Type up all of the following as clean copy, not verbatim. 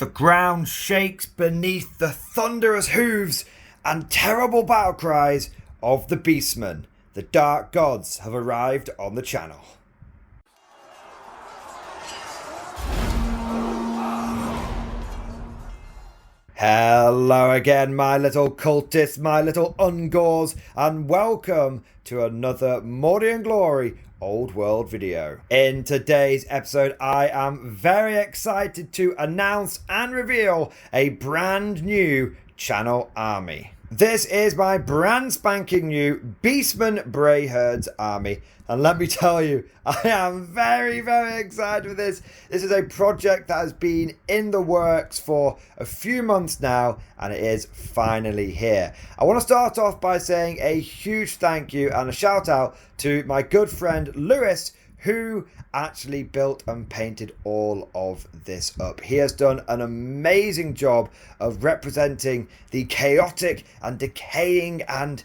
The ground shakes beneath the thunderous hooves and terrible battle cries of the Beastmen. The dark gods have arrived on the channel. Hello again, my little cultists, my little ungors, and welcome to another Mordian Glory Old World video. In today's episode, I am very excited to announce and reveal a brand new channel army. This is my brand spanking new Beastmen Brayherds army. And let me tell you, I am very, very excited with this. This is a project that has been in the works for a few months now, and it is finally here. I want to start off by saying a huge thank you and a shout out to my good friend Lewis, who actually built and painted all of this up. He has done an amazing job of representing the chaotic and decaying and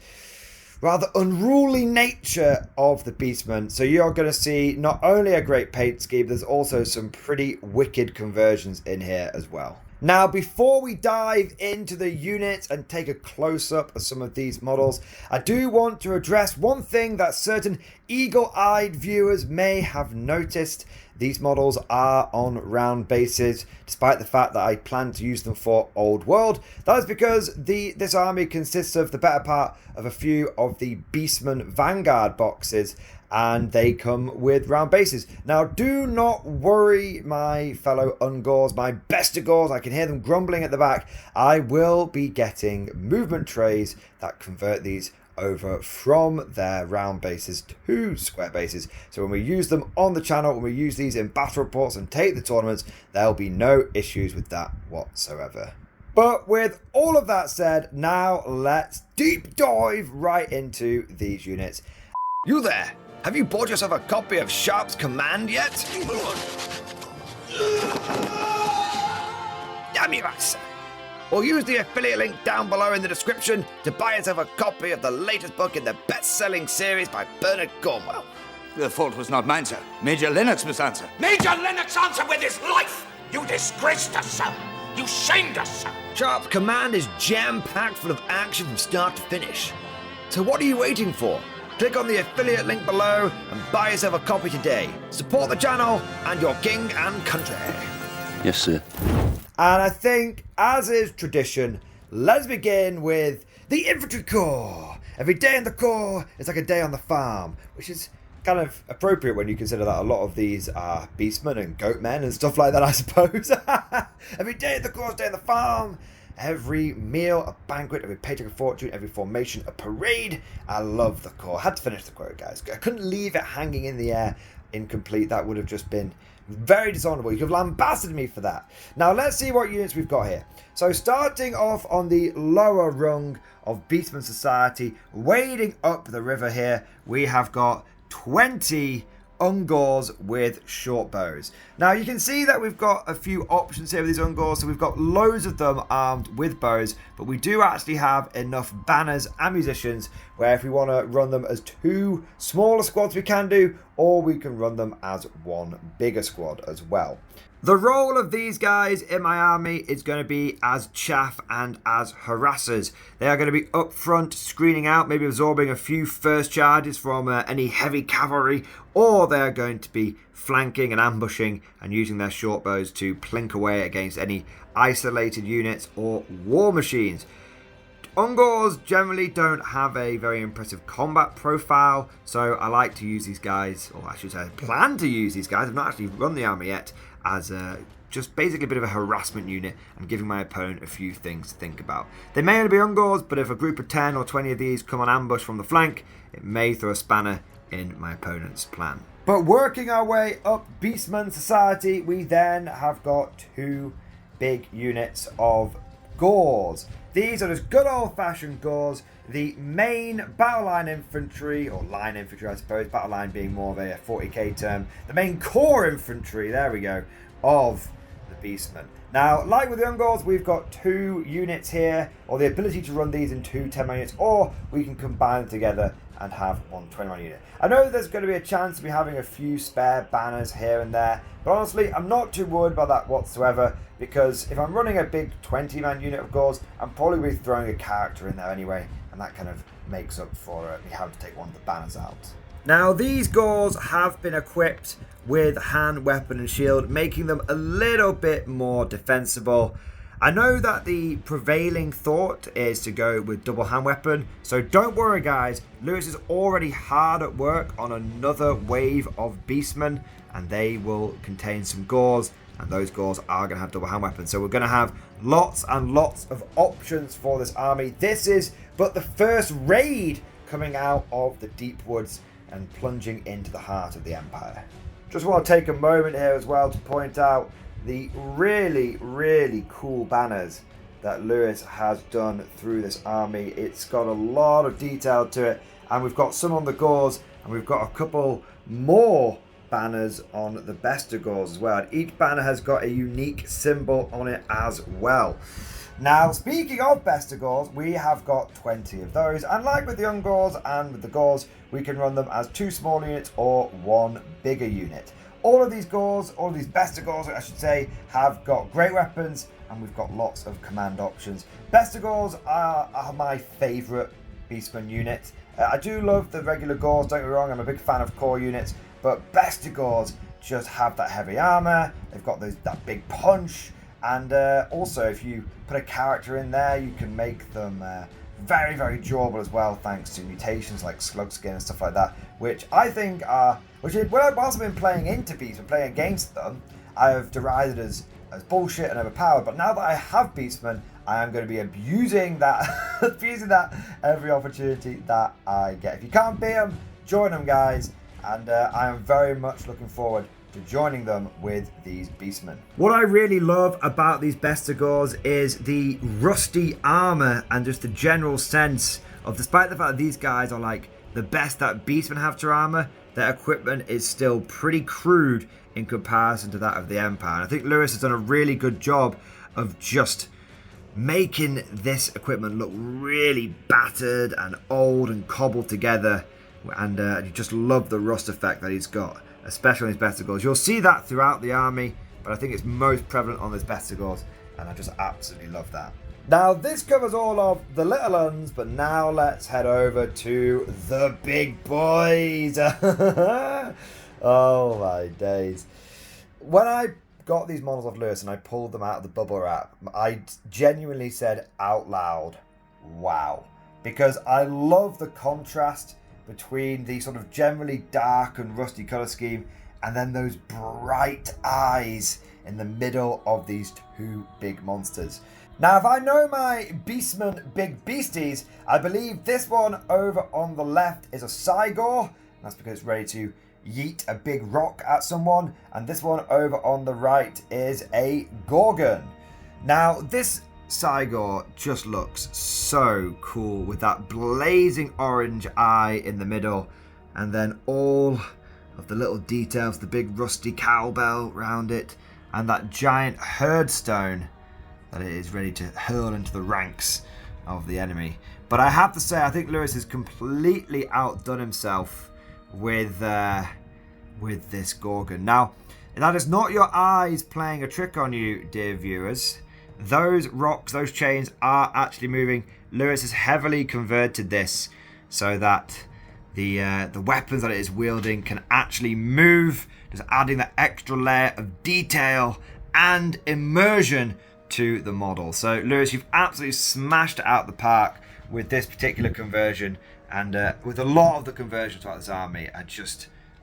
rather unruly nature of the Beastmen. So you're going to see not only a great paint scheme, there's also some pretty wicked conversions in here as well. Now, before we dive into the units and take a close-up of some of these models, I do want to address one thing that certain eagle-eyed viewers may have noticed. These models are on round bases, despite the fact that I plan to use them for Old World. That is because this army consists of the better part of a few of the Beastmen Vanguard boxes, and they come with round bases. Now, do not worry, my fellow ungors, my bestigors, I can hear them grumbling at the back. I will be getting movement trays that convert these over from their round bases to square bases. So when we use them on the channel, when we use these in battle reports and take the tournaments, there'll be no issues with that whatsoever. But with all of that said, now let's deep dive right into these units. You there! Have you bought yourself a copy of Sharp's Command yet? Damn you, right, sir. Or use the affiliate link down below in the description to buy yourself a copy of the latest book in the best-selling series by Bernard Cornwell. The fault was not mine, sir. Major Lennox must answer. Major Lennox answer with his life! You disgraced us, sir! You shamed us, sir! Sharp's Command is jam-packed full of action from start to finish. So what are you waiting for? Click on the affiliate link below and buy yourself a copy today. Support the channel and your king and country. Yes, sir. And I think, as is tradition, let's begin with the Infantry Corps. Every day in the Corps is like a day on the farm, which is kind of appropriate when you consider that a lot of these are Beastmen and Goatmen and stuff like that, I suppose. Every day in the Corps is a day on the farm. Every meal, a banquet, every paycheck, a fortune, every formation, a parade. I love the Corps. I had to finish the quote, guys. I couldn't leave it hanging in the air incomplete. That would have just been very dishonorable. You could have lambasted me for that. Now, let's see what units we've got here. So, starting off on the lower rung of Beastmen Society, wading up the river here, we have got 20 ungors with short bows. Now you can see that we've got a few options here with these ungors, so we've got loads of them armed with bows, but we do actually have enough banners and musicians where if we want to run them as two smaller squads we can do, or we can run them as one bigger squad as well. The role of these guys in my army is going to be as chaff and as harassers. They are going to be up front, screening out, maybe absorbing a few first charges from any heavy cavalry, or they are going to be flanking and ambushing and using their short bows to plink away against any isolated units or war machines. Ungors generally don't have a very impressive combat profile, so I like to use these guys, or I should say I plan to use these guys, I've not actually run the army yet, as just basically a bit of a harassment unit and giving my opponent a few things to think about. They may only be ungors, but if a group of 10 or 20 of these come on ambush from the flank, it may throw a spanner in my opponent's plan. But working our way up Beastmen Society, we then have got two big units of Gors. These are just good old-fashioned Gors. The main battle line infantry, or line infantry I suppose, battle line being more of a 40k term, the main core infantry, there we go, of the Beastmen. Now, like with the Ungors, we've got 2 units here, or the ability to run these in 2 10-man units, or we can combine them together and have 1 20-man unit. I know there's going to be a chance of me having a few spare banners here and there, but honestly, I'm not too worried about that whatsoever, because if I'm running a big 20-man unit of Gors, I'm probably throwing a character in there anyway, and that kind of makes up for me having to take one of the banners out. Now, these Gors have been equipped with hand, weapon and shield, making them a little bit more defensible. I know that the prevailing thought is to go with double hand weapon, so don't worry guys, Lewis is already hard at work on another wave of Beastmen, and they will contain some Gors, and those Gors are going to have double hand weapons. So we're going to have lots and lots of options for this army. This is but the first raid coming out of the deep woods and plunging into the heart of the Empire. Just want to take a moment here as well to point out the really cool banners that Lewis has done through this army. It's got a lot of detail to it, and we've got some on the Gors, and we've got a couple more banners on the Bester Gors as well. And each banner has got a unique symbol on it as well. Now, speaking of Bester Gors, we have got 20 of those, and like with the Ungors and with the Gors, we can run them as 2 small units or 1 bigger unit. All of these Gors, all of these Bester Gors, I should say, have got great weapons, and we've got lots of command options. Bester Gors are my favourite Beastman unit. I do love the regular Gors, don't get me wrong, I'm a big fan of core units, but Bester Gors just have that heavy armour, they've got that big punch, and also if you put a character in there, you can make them very durable as well, thanks to mutations like slug skin and stuff like that, which I think are, whilst I've been playing into Beastmen, playing against them, I have derided as bullshit and overpowered, but now that I have Beastmen, I am going to be abusing that, abusing that every opportunity that I get. If you can't beat them, join them guys, and I am very much looking forward to joining them with these Beastmen. What I really love about these Bester Gors is the rusty armor and just the general sense of, despite the fact that these guys are like the best that Beastmen have to armor, their equipment is still pretty crude in comparison to that of the Empire. And I think Lewis has done a really good job of just making this equipment look really battered and old and cobbled together, and you just love the rust effect that he's got, especially on his Bester Gors. You'll see that throughout the army, but I think it's most prevalent on this Bester Gors, and I just absolutely love that. Now, this covers all of the little uns, but now let's head over to the big boys. Oh my days. When I got these models off Lewis and I pulled them out of the bubble wrap, I genuinely said out loud, wow. Because I love the contrast between the sort of generally dark and rusty colour scheme and then those bright eyes in the middle of these 2 big monsters. Now, if I know my Beastmen big beasties, I believe this one over on the left is a Cygor. That's because it's ready to yeet a big rock at someone. And this one over on the right is a Gorgon. Now, this Cygor just looks so cool with that blazing orange eye in the middle, and then all of the little details, the big rusty cowbell around it, and that giant herdstone that it is ready to hurl into the ranks of the enemy. But I have to say, I think Lewis has completely outdone himself with this Gorgon. Now, that is not your eyes playing a trick on you, dear viewers. Those rocks, those chains are actually moving. Lewis has heavily converted this so that the weapons that it is wielding can actually move, just adding that extra layer of detail and immersion to the model. So Lewis, you've absolutely smashed it out the park with this particular conversion, and with a lot of the conversions throughout this army, I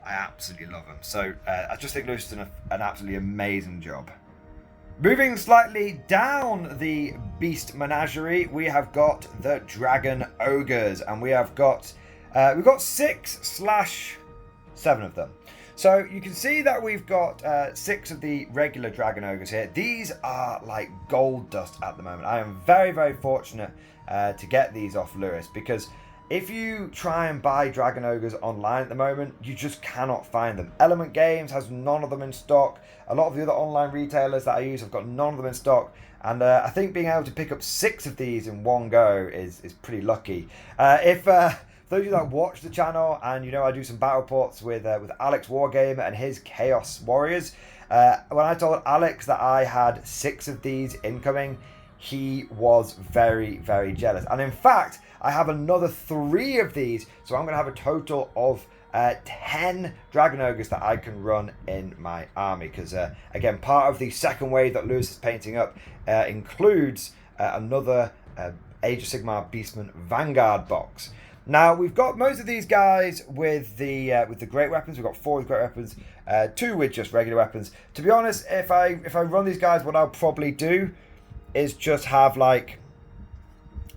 absolutely love them. So I just think Lewis has done an absolutely amazing job. Moving slightly down the beast menagerie, we have got the dragon ogres, and we've got 6/7 of them. So you can see that we've got 6 of the regular dragon ogres here. These are like gold dust at the moment. I am very fortunate to get these off Lewis, because if you try and buy Dragon Ogres online at the moment, you just cannot find them. Element Games has none of them in stock. A lot of the other online retailers that I use have got none of them in stock. And I think being able to pick up 6 of these in one go is pretty lucky. If those of you that watch the channel, and you know I do some battle reports with Alex Wargamer and his Chaos Warriors, when I told Alex that I had 6 of these incoming, he was very, very jealous. And in fact, I have another 3 of these, so I'm going to have a total of 10 Dragon Ogres that I can run in my army. Because, again, part of the second wave that Lewis is painting up includes another Age of Sigmar Beastmen Vanguard box. Now, we've got most of these guys with the great weapons. We've got 4 with great weapons, 2 with just regular weapons. To be honest, if I run these guys, what I'll probably do is just have, like,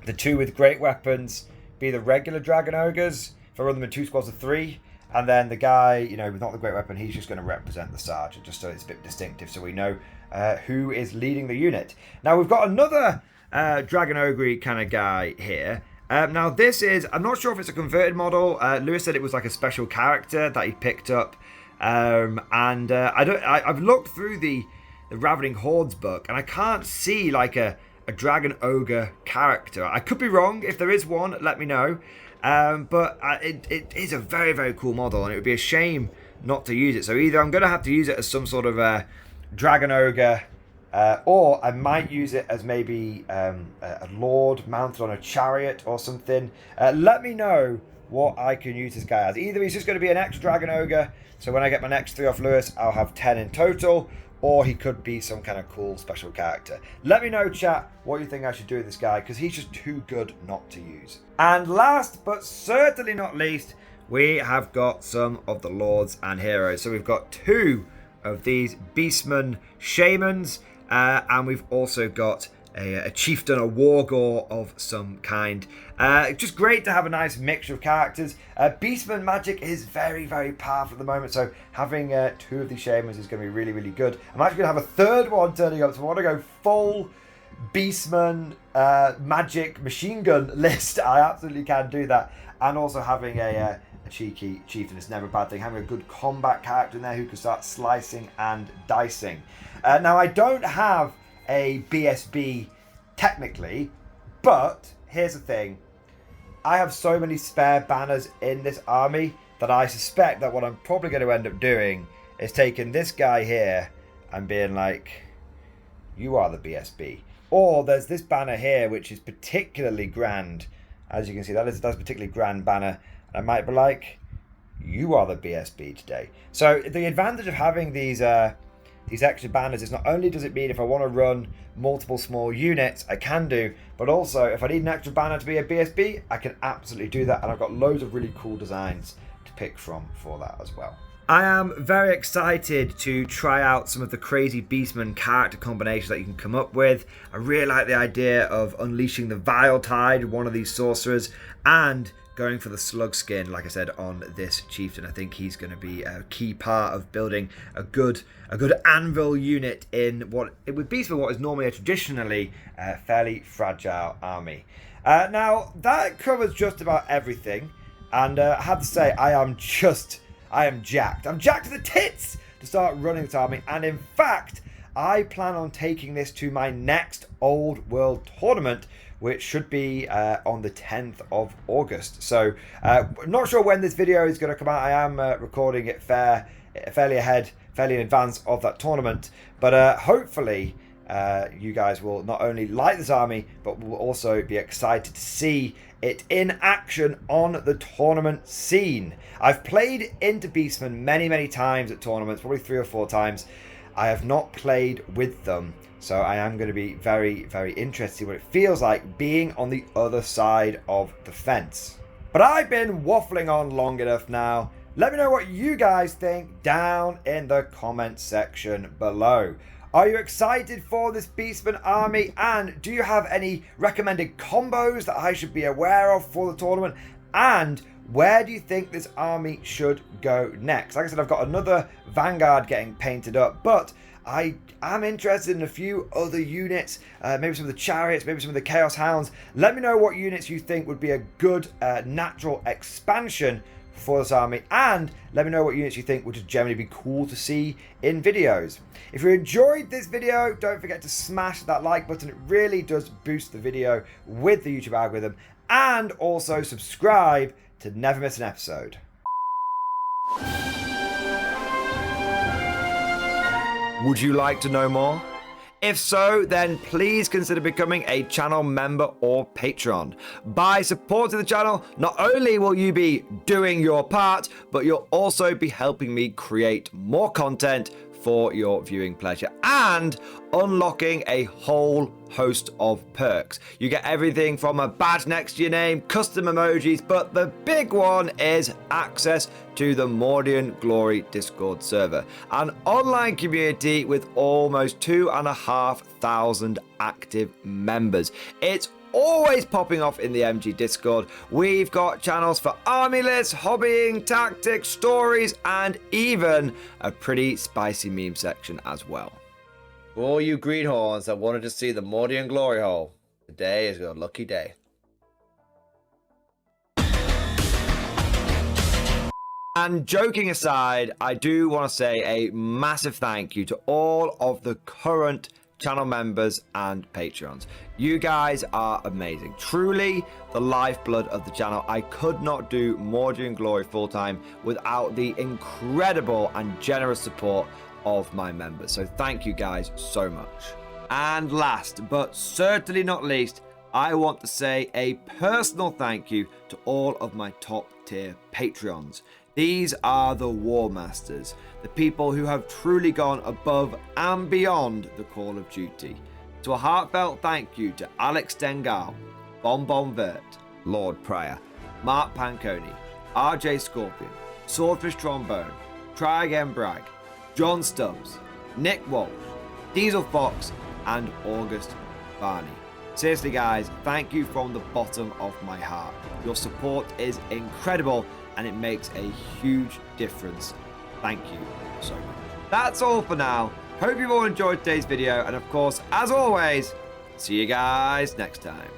the 2 with great weapons be the regular Dragon Ogres. If I run them in 2 squads of 3, and then the guy, you know, with not the great weapon, he's just going to represent the Sergeant, just so it's a bit distinctive, so we know who is leading the unit. Now, we've got another Dragon Ogre kind of guy here. Now, this is, I'm not sure if it's a converted model. Lewis said it was like a special character that he picked up. I've looked through the Ravening Hordes book, and I can't see like a Dragon Ogre character. I could be wrong. If there is one, let me know. But it is a very, very cool model, and it would be a shame not to use it. So either I'm going to have to use it as some sort of Dragon Ogre, or I might use it as maybe a Lord mounted on a chariot or something. Let me know what I can use this guy as. Either he's just going to be an extra Dragon Ogre, so when I get my next 3 off Lewis, I'll have 10 in total, or he could be some kind of cool special character. Let me know, chat, what you think I should do with this guy, because he's just too good not to use. And last, but certainly not least, we have got some of the Lords and Heroes. So we've got 2 of these Beastmen Shamans, and we've also got a Chieftain, a Wargore of some kind. Just great to have a nice mixture of characters. Beastman magic is very, very powerful at the moment, so having 2 of these Shamans is going to be really, really good. I'm actually going to have a 3rd one turning up, so I want to go full Beastman magic machine gun list. I absolutely can do that. And also having a cheeky Chieftain is never a bad thing. Having a good combat character in there who can start slicing and dicing. Now, I don't have a BSB technically, but here's the thing. I have so many spare banners in this army that I suspect that what I'm probably going to end up doing is taking this guy here and being like, you are the BSB. Or there's this banner here which is particularly grand. As you can see, that's a particularly grand banner. And I might be like, you are the BSB today. So the advantage of having these extra banners is not only does it mean if I want to run multiple small units, I can do, but also if I need an extra banner to be a BSB, I can absolutely do that. And I've got loads of really cool designs to pick from for that as well. I am very excited to try out some of the crazy Beastman character combinations that you can come up with. I really like the idea of unleashing the Vile Tide, one of these sorcerers, and going for the slug skin, like I said, on this chieftain. I think he's going to be a key part of building a good anvil unit in what it would be for what is normally a traditionally fairly fragile army. Now that covers just about everything, and I have to say I am jacked. I'm jacked to the tits to start running this army, and in fact I plan on taking this to my next Old World tournament, which should be on the 10th of August. So I'm not sure when this video is going to come out. I am recording it fairly in advance of that tournament. But hopefully you guys will not only like this army, but will also be excited to see it in action on the tournament scene. I've played into Beastmen many times at tournaments, probably 3 or 4 times. I have not played with them. So I am going to be very interested in what it feels like being on the other side of the fence. But I've been waffling on long enough now. Let me know what you guys think down in the comment section below. Are you excited for this Beastman army? And do you have any recommended combos that I should be aware of for the tournament? And where do you think this army should go next? Like I said, I've got another Vanguard getting painted up, but I am interested in a few other units, maybe some of the chariots, maybe some of the Chaos Hounds. Let me know what units you think would be a good natural expansion for this army, and let me know what units you think would just generally be cool to see in videos. If you enjoyed this video, don't forget to smash that like button. It really does boost the video with the YouTube algorithm, and also subscribe to never miss an episode. Would you like to know more? If so, then please consider becoming a channel member or patron. By supporting the channel, not only will you be doing your part, but you'll also be helping me create more content for your viewing pleasure and unlocking a whole host of perks. You get everything from a badge next to your name, custom emojis, but the big one is access to the Mordian Glory Discord server, an online community with almost 2,500 active members. It's always popping off in the MG Discord. We've got channels for army lists, hobbying, tactics, stories, and even a pretty spicy meme section as well. For all you greenhorns that wanted to see the Mordian glory hole, today is your lucky day. And joking aside, I do want to say a massive thank you to all of the current channel members and patrons. You guys are amazing. Truly the lifeblood of the channel. I could not do Mordian Glory full-time without the incredible and generous support of my members. So thank you guys so much. And last but certainly not least, I want to say a personal thank you to all of my top tier Patreons. These are the War Masters, the people who have truly gone above and beyond the call of duty. So a heartfelt thank you to Alex Dengal, Bonbon Vert, Lord Pryor, Mark Panconi, RJ Scorpion, Swordfish Trombone, Try Again Bragg, John Stubbs, Nick Walsh, Diesel Fox, and August Barney. Seriously guys, thank you from the bottom of my heart. Your support is incredible and it makes a huge difference. Thank you so much. That's all for now. Hope you've all enjoyed today's video, and of course, as always, see you guys next time.